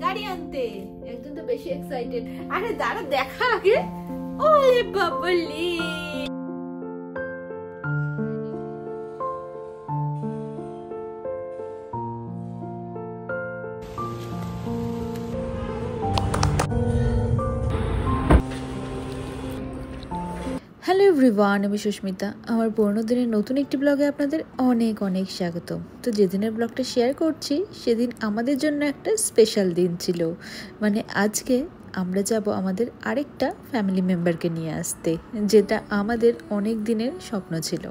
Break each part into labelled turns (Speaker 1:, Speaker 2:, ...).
Speaker 1: গাড়ি আনতে একজন তো বেশি এক্সাইটেড। আরে দাঁড়া দেখা আগে। ওরে বাবলি হ্যালো এভরিওয়ান, আমি সুস্মিতা। আমার পুরনো দিনের নতুন একটি ব্লগে আপনাদের অনেক অনেক স্বাগত। তো যেদিনের ব্লগটা শেয়ার করছি সেদিন আমাদের জন্য একটা স্পেশাল দিন ছিল। মানে আজকে আমরা যাব আমাদের আরেকটা ফ্যামিলি মেম্বারকে নিয়ে আসতে, যেটা আমাদের অনেক দিনের স্বপ্ন ছিল।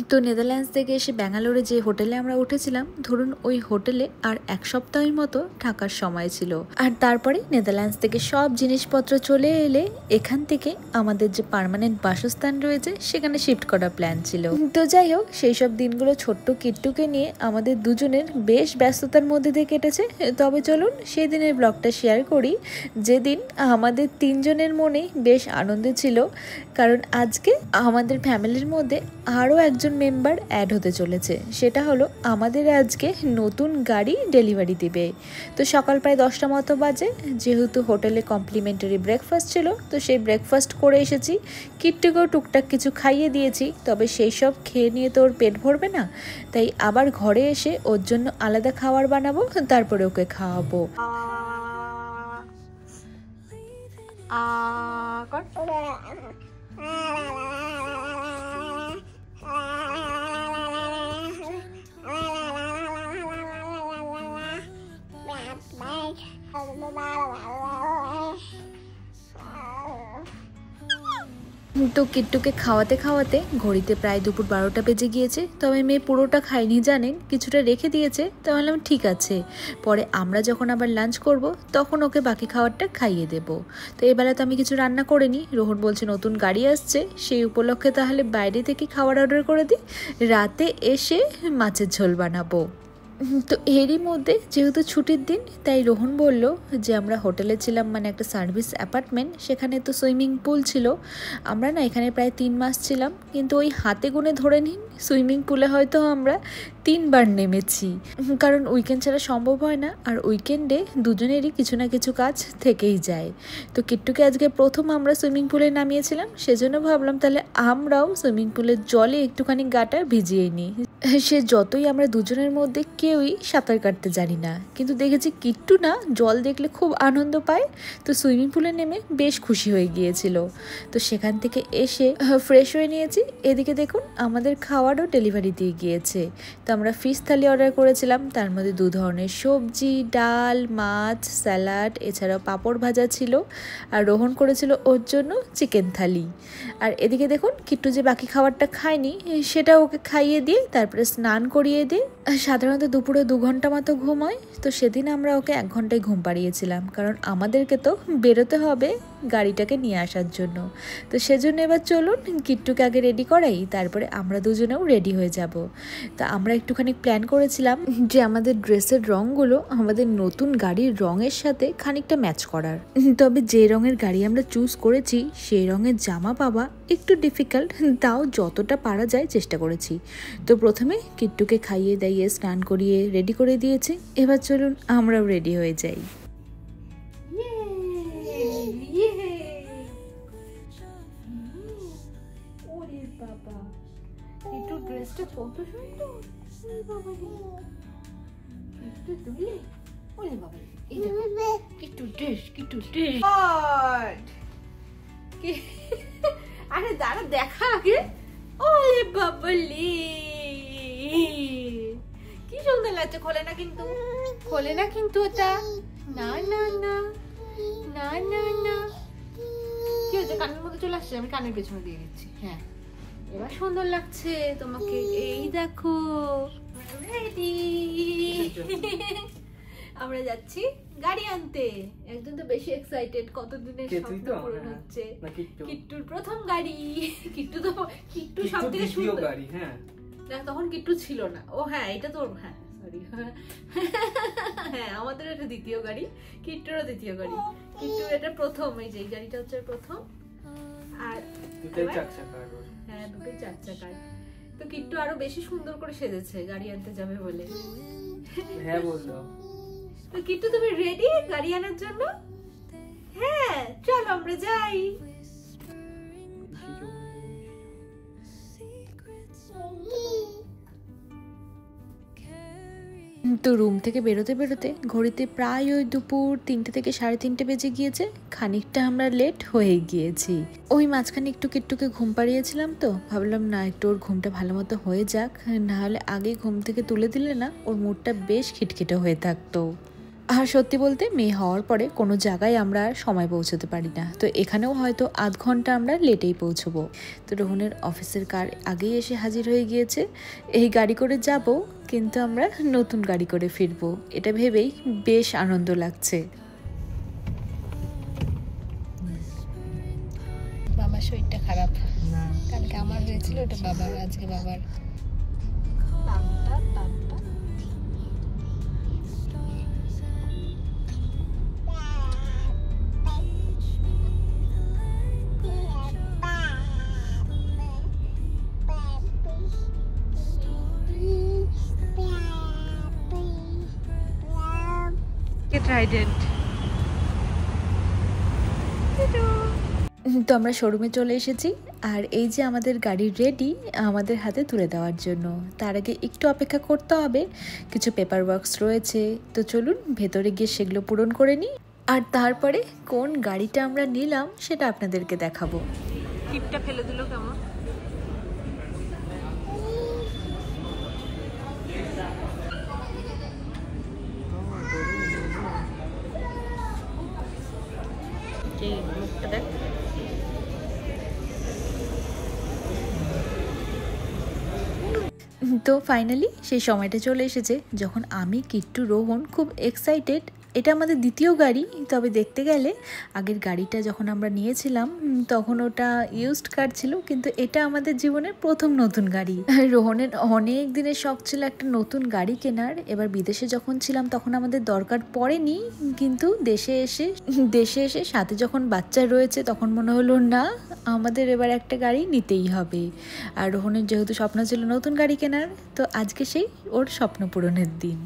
Speaker 1: তো নেদারল্যান্ডস থেকে এসে ব্যাঙ্গালোরে যে হোটেলে আমরা উঠেছিলাম, ধরুন ওই হোটেলে আর এক সপ্তাহের মতো থাকার সময় ছিল। আর তারপরে নেদারল্যান্ডস থেকে সব জিনিসপত্র চলে এলে এখান থেকে আমাদের যে পার্মানেন্ট বাসস্থান রয়েছে সেখানে শিফট করার প্ল্যান ছিল। তো যাই হোক, সেই সব দিনগুলো ছোট্ট কিট্টুকে নিয়ে আমাদের দুজনের বেশ ব্যস্ততার মধ্যে দিয়ে কেটেছে। তবে চলুন সেই দিনের ব্লগটা শেয়ার করি, যেদিন আমাদের তিনজনের মনেই বেশ আনন্দ ছিল, কারণ আজকে আমাদের ফ্যামিলির মধ্যে আরও একজন মেম্বার অ্যাড হতে চলেছে। সেটা হলো আমাদের আজকে নতুন গাড়ি ডেলিভারি দিবে। তো সকাল প্রায় 10টা মতো বাজে, যেহেতু হোটেলে কমপ্লিমেন্টারি ব্রেকফাস্ট ছিল, তো সেই ব্রেকফাস্ট করে এসেছি। কিট্টুকেও টুকটাক কিছু খাইয়ে দিয়েছি, তবে সেই সব খেয়ে নিয়ে তো ওর পেট ভরবে না, তাই আবার ঘরে এসে ওর জন্য আলাদা খাবার বানাবো, তারপরে ওকে খাওয়াবো। তো কিট্টুকে খাওয়াতে খাওয়াতে ঘড়িতে প্রায় দুপুর 12টা বেজে গিয়েছে। তবে মেয়ে পুরোটা খায়নি জানেন, কিছুটা রেখে দিয়েছে। তো বললাম ঠিক আছে, পরে আমরা যখন আবার লাঞ্চ করব তখন ওকে বাকি খাবারটা খাইয়ে দেব। তো এবেলা তো আমি কিছু রান্না করিনি। রোহন বলছে নতুন গাড়ি আসছে, সেই উপলক্ষে তাহলে বাইরে থেকে খাবার অর্ডার করে দিই, রাতে এসে মাছের ঝোল বানাবো। তো এরই মধ্যে যেহেতু ছুটির দিন, তাই রোহন বলল যে আমরা হোটেলে ছিলাম, মানে একটা সার্ভিস অ্যাপার্টমেন্ট, সেখানে তো সুইমিং পুল ছিল। আমরা না এখানে প্রায় 3 মাস ছিলাম, কিন্তু ওই হাতে গুনে ধরে নিন সুইমিং পুলে হয়তো আমরা 3 বার নেমেছি, কারণ উইকেন্ড ছাড়া সম্ভব হয় না। আর উইকেন্ডে দুজনেরই কিছু না কিছু কাজ থেকেই যায়। তো কিট্টুকে আজকে প্রথম আমরা সুইমিং পুলে নামিয়েছিলাম, সেজন্য ভাবলাম তাহলে আমরাও সুইমিং পুলের জলে একটুখানি গাটা ভিজিয়ে নিই। সে যতই আমরা দুজনের মধ্যে কেউই সাঁতার কাটতে জানি না, কিন্তু দেখেছি কিট্টু না জল দেখলে খুব আনন্দ পায়। তো সুইমিং পুলে নেমে বেশ খুশি হয়ে গিয়েছিল। তো সেখান থেকে এসে ফ্রেশ হয়ে নিয়েছি। এদিকে দেখুন আমাদের খাওয়ারও ডেলিভারি দিয়ে গিয়েছে। তো আমরা ফিশ থালি অর্ডার করেছিলাম, তার মধ্যে 2 ধরনের সবজি, ডাল, মাছ, স্যালাড, এছাড়াও পাঁপড় ভাজা ছিল। আর রোহন করেছিল ওর জন্য চিকেন থালি। আর এদিকে দেখুন কিট্টু যে বাকি খাবারটা খায়নি, সেটা ওকে খাইয়ে দিয়ে তারপরে স্নান করিয়ে দিয়ে, সাধারণত দুপুরে 2 ঘন্টা মতো ঘুম হয়। তো সেদিন আমরা ওকে 1 ঘন্টায় ঘুম পাড়িয়েছিলাম, কারণ আমাদেরকে তো বেরোতে হবে গাড়িটাকে নিয়ে আসার জন্য। তো সেজন্য এবার চলুন কিট্টুকে আগে রেডি করাই, তারপরে আমরা দুজনেও রেডি হয়ে যাব। তা আমরা একটুখানি প্ল্যান করেছিলাম যে আমাদের ড্রেসের রঙগুলো আমাদের নতুন গাড়ির রঙের সাথে খানিকটা ম্যাচ করার। তবে যে রঙের গাড়ি আমরা চুজ করেছি সেই রঙের জামা পাওয়া একটু ডিফিকাল্ট, তাও যতটা পারা যায় চেষ্টা করেছি। তো প্রথমে কিট্টুকে খাইয়ে দাইয়ে স্নান করিয়ে রেডি করে দিয়েছি। এবার চলুন আমরাও রেডি হয়ে যাই। ড্রেসটা কত সুন্দর, বাবা তুলে ওরে বাবা, এই দেখো কিট্টু ড্রেস, কিট্টু ড্রেস। আরে দাঁড়া দেখা আগে। ওরে বাবলি কি সুন্দর লাগছে। খোলে না কিন্তু, খোলে না কিন্তু এটা। না না না না না না, কি হচ্ছে? কানের মধ্যে চলে আসছে, আমি কানের পেছনে দিয়ে দিচ্ছি। হ্যাঁ এবার সুন্দর লাগছে তোমাকে। এই দেখো রেডি, আমরা যাচ্ছি গাড়ি আনতে। একজন তো বেশি এক্সাইটেড, কতদিনের স্বপ্ন পূরণ হচ্ছে। কিট্টুর প্রথম গাড়ি। কিট্টু সবথেকে সুন্দর গাড়ি। হ্যাঁ তখন কিট্টু ছিল না। ও হ্যাঁ এটা তোর, হ্যাঁ সরি, হ্যাঁ আমাদের এটা দ্বিতীয় গাড়ি, কিট্টুরও দ্বিতীয় গাড়ি। কিট্টুর এটা প্রথম, এই যে গাড়িটা হচ্ছে প্রথম। আর হ্যাঁ 2টোই 4 চাকার। তো কিট্টু আরো বেশি সুন্দর করে সেজেছে গাড়ি আনতে যাবে বলে।
Speaker 2: হ্যাঁ বললো
Speaker 1: তো কিট্টু তুমি রেডি গাড়ি আনার জন্য? হ্যাঁ চলো আমরা যাই। তো রুম থেকে বেরোতে বেরোতে ঘড়িতে প্রায় ওই দুপুর 3টে থেকে 3:30 বেজে গিয়েছে। খানিকটা আমরা লেট হয়ে গিয়েছি। ওই মাঝখানে একটু কিট্টুকে ঘুম পাড়িয়েছিলাম, তো ভাবলাম না একটু ওর ঘুমটা ভালো মতো হয়ে যাক, নাহলে আগে ঘুম থেকে তুলে দিলে না ওর মুডটা বেশ খিটখিটে হয়ে থাকতো। আর সত্যি বলতে মেয়ে হওয়ার পরে কোনো জায়গায় আমরা আর সময় পৌঁছতে পারি না, তো এখানেও হয়তো আধ ঘন্টা আমরা লেটেই পৌঁছবো। তো রোহনের অফিসের কার আগেই এসে হাজির হয়ে গিয়েছে। এই গাড়ি করে যাব, কিন্তু আমরা নতুন গাড়ি করে ফিরবো, এটা ভেবেই বেশ আনন্দ লাগছে।
Speaker 2: বাবার শরীরটা খারাপ, কালকে আমার হয়েছিল, ওটা বাবার, আজকে বাবার।
Speaker 1: তো আমরা শোরুমে চলে এসেছি, আর এই যে আমাদের গাড়ি রেডি আমাদের হাতে তুলে দেওয়ার জন্য। তার আগে একটু অপেক্ষা করতে হবে, কিছু পেপার ওয়ার্কস রয়েছে, তো চলুন ভেতরে গিয়ে সেগুলো পূরণ করে নিই, আর তারপরে কোন গাড়িটা আমরা নিলাম সেটা আপনাদেরকে দেখাবো।
Speaker 2: টিপটা ফেলে দিল কেমন?
Speaker 1: তো ফাইনালি সেই সময়টা চলে এসেছে যখন আমি, কিট্টু, রোহন খুব এক্সাইটেড। এটা আমাদের দ্বিতীয় গাড়ি, তবে দেখতে গেলে আগের গাড়িটা যখন আমরা নিয়েছিলাম তখন ওটা ইউজড কার ছিল, কিন্তু এটা আমাদের জীবনের প্রথম নতুন গাড়ি। রোহনের অনেক দিনের শখ ছিল একটা নতুন গাড়ি কেনার। এবার বিদেশে যখন ছিলাম তখন আমাদের দরকার পড়েনি, কিন্তু দেশে এসে সাথে যখন বাচ্চা রয়েছে তখন মনে হলো না আমাদের এবার একটা গাড়ি নিতেই হবে। আর রোহনের যেহেতু স্বপ্ন ছিল নতুন গাড়ি কেনার, তো আজকে সেই ওর স্বপ্ন পূরণের দিন।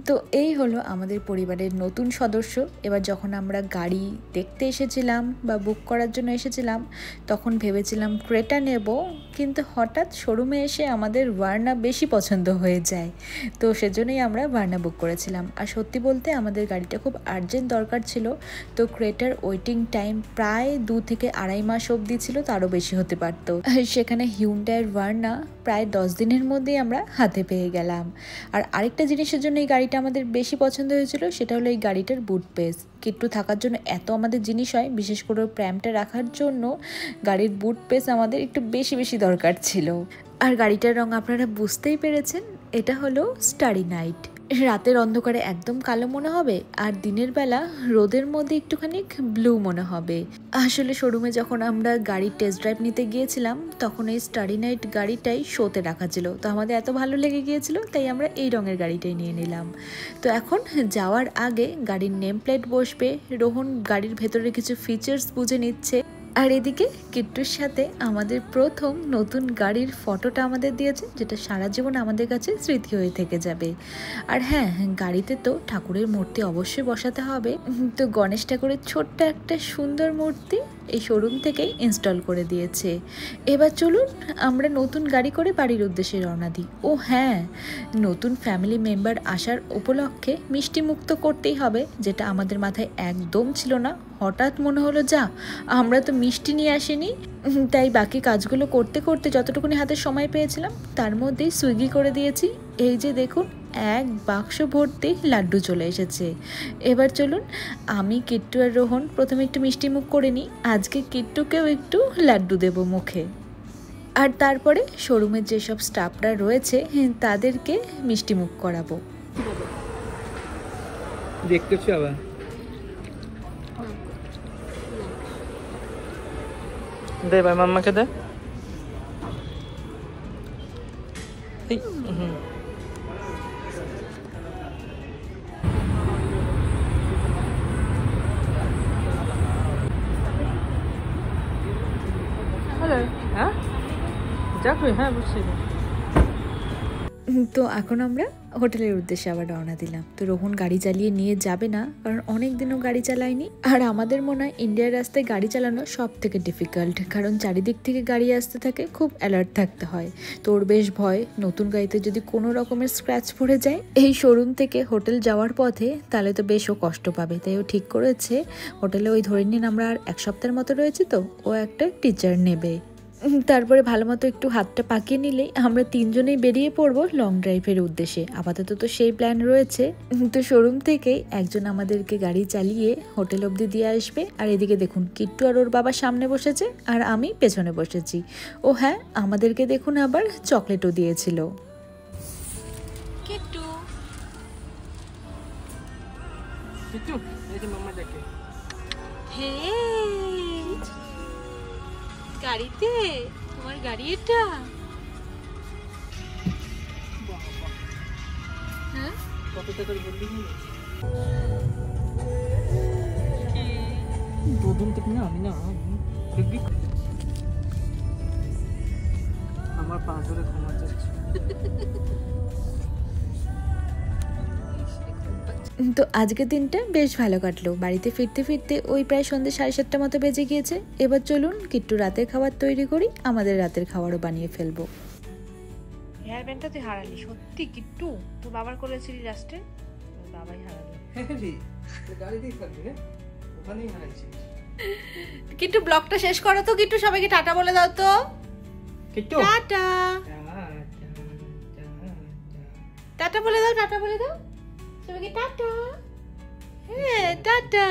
Speaker 1: তো এই হলো আমাদের পরিবারের নতুন সদস্য। এবার যখন আমরা গাড়ি দেখতে এসেছিলাম বা বুক করার জন্য এসেছিলাম তখন ভেবেছিলাম ক্রেটা নেব, কিন্তু হঠাৎ শোরুমে এসে আমাদের ভার্না বেশি পছন্দ হয়ে যায়, তো সেজন্যই আমরা ভার্না বুক করেছিলাম। আর সত্যি বলতে আমাদের গাড়িটা খুব আর্জেন্ট দরকার ছিল, তো ক্রেটার ওয়েটিং টাইম প্রায় 2 থেকে 2.5 মাস অবধি ছিল, তারও বেশি হতে পারতো। সেখানে হিউন্ডাইয়ের ভার্না প্রায় 10 দিনের মধ্যেই আমরা হাতে পেয়ে গেলাম। আর আরেকটা জিনিসের জন্য এই গাড়িটা আমাদের বেশি পছন্দ হয়েছিল, সেটা হলো এই গাড়িটার বুট পেস। কিট্টু থাকার জন্য এত আমাদের জিনিস হয়, বিশেষ করে প্র্যামটা রাখার জন্য গাড়ির বুট পেস আমাদের একটু বেশি দরকার ছিল। আর গাড়িটার রং আপনারা বুঝতেই পেরেছেন, এটা হলো স্টারি নাইট। রাতের অন্ধকারে একদম কালো মনে হবে, আর দিনের বেলা রোদের মধ্যে একটুখানি ব্লু মনে হবে। আসলে শোরুমে যখন আমরা গাড়ির টেস্ট ড্রাইভ নিতে গিয়েছিলাম তখন এই স্টারি নাইট গাড়িটাই শোতে রাখা ছিল, তো আমাদের এত ভালো লেগে গিয়েছিল তাই আমরা এই রঙের গাড়িটাই নিয়ে নিলাম। তো এখন যাওয়ার আগে গাড়ির নেম প্লেট বসবে, রোহন গাড়ির ভেতরে কিছু ফিচার্স বুঝে নিচ্ছে, আর এদিকে কিট্টুর সাথে আমাদের প্রথম নতুন গাড়ির ফটোটা আমাদের দিয়েছে, যেটা সারা জীবন আমাদের কাছে স্মৃতি হয়ে থেকে যাবে। আর হ্যাঁ, গাড়িতে তো ঠাকুরের মূর্তি অবশ্যই বসাতে হবে, তো গণেশ ঠাকুরের ছোট্ট একটা সুন্দর মূর্তি এই শোরুম থেকেই ইনস্টল করে দিয়েছে। এবার চলুন আমরা নতুন গাড়ি করে বাড়ির উদ্দেশ্যে রওনা দিই। ও হ্যাঁ, নতুন ফ্যামিলি মেম্বার আসার উপলক্ষে মিষ্টি মুক্ত করতেই হবে, যেটা আমাদের মাথায় একদম ছিল না। হঠাৎ মনে হলো যা আমরা তো মিষ্টি নিয়ে আসিনি, তাই বাকি কাজগুলো করতে করতে যতটুকুনি হাতে সময় পেয়েছিলাম তার মধ্যেই সুইগি করে দিয়েছি। এই যে দেখুন, এক বাক্স ভর্তি লাড্ডু চলে এসেছে। এবার চলুন আমি, কিট্টু আর রোহন প্রথমে একটু মিষ্টি মুখ করে নিই। আজকে কিট্টুকেও একটু লাড্ডু দেবো মুখে, আর তারপরে শোরুমের যেসব স্টাফরা রয়েছে তাদেরকে মিষ্টি মুখ করাবো।
Speaker 3: দেখতেছি আবার দে ভাই মাম্মাকে দে হ্যাঁ যাক হ্যাঁ বুঝছি
Speaker 1: তো এখন আমরা হোটেলের উদ্দেশ্যে আবার রওনা দিলাম। তো রোহন গাড়ি চালিয়ে নিয়ে যাবে না, কারণ অনেক দিনও গাড়ি চালায়নি। আর আমাদের মনে হয় ইন্ডিয়ার রাস্তায় গাড়ি চালানো সব থেকে ডিফিকাল্ট, কারণ চারিদিক থেকে গাড়ি আসতে থাকে, খুব অ্যালার্ট থাকতে হয়। তো ওর বেশ ভয় নতুন গাড়িতে যদি কোনো রকমের স্ক্র্যাচ পড়ে যায় এই শোরুম থেকে হোটেল যাওয়ার পথে, তাহলে তো বেশ ও কষ্ট পাবে। তাই ও ঠিক করেছে হোটেলে ওই ধরে নিন আমরা আর 1 সপ্তাহের মতো রয়েছে, তো ও একটা টিচার নেবে। তারপরে ভালো মতো একটু হাতটা পাকিয়ে নিলেই আমরা 3 জনেই বেরিয়ে পড়বো লং ড্রাইভের উদ্দেশ্যে। আপাতত তো সেই প্ল্যান রয়েছে। তো শোরুম থেকেই একজন আমাদেরকে গাড়ি চালিয়ে হোটেল অবধি দিয়ে আসবে। আর এদিকে দেখুন কিট্টু আর ওর বাবা সামনে বসেছে আর আমি পেছনে বসেছি। ও হ্যাঁ, আমাদেরকে দেখুন আবার চকলেটও দিয়েছিল।
Speaker 2: কিট্টু
Speaker 3: মাম্মা দেখে
Speaker 2: হে গাড়িতে তোমার গাড়ি এটা হ্যাঁ
Speaker 3: কত টাকার বললি প্রথম থেকে না আমি না আমার পা ধরে ক্ষমা চাচ্ছি।
Speaker 1: তো আজকের দিনটা বেশ ভালো কাটলো। বাড়িতে ফিরতে ফিরতে ওই প্রায় সন্ধ্যে 7:30 মতো বেজে গিয়েছে। এবার চলুন কিট্টু রাতের খাবার তৈরি করি, আমাদের রাতের খাবারও বানিয়ে ফেলবো।
Speaker 2: হেয়ার ব্যান্ডটা তুই হারালি সত্যি কিট্টু, তোর বাবার করেছিলি লাস্টে, বাবাই হারালি।
Speaker 3: গাড়িতেই থাকবি রে, ওখানেই হারাইছি।
Speaker 2: কিট্টু ব্লগটা শেষ করো তো কিট্টু, সবাইকে টাটা বলে দাও তো।
Speaker 3: কিট্টু
Speaker 2: টাটা টাটা বলে দাও, টাটা বলে দাও সবাইকে, টাটা। হ্যাঁ টাটা।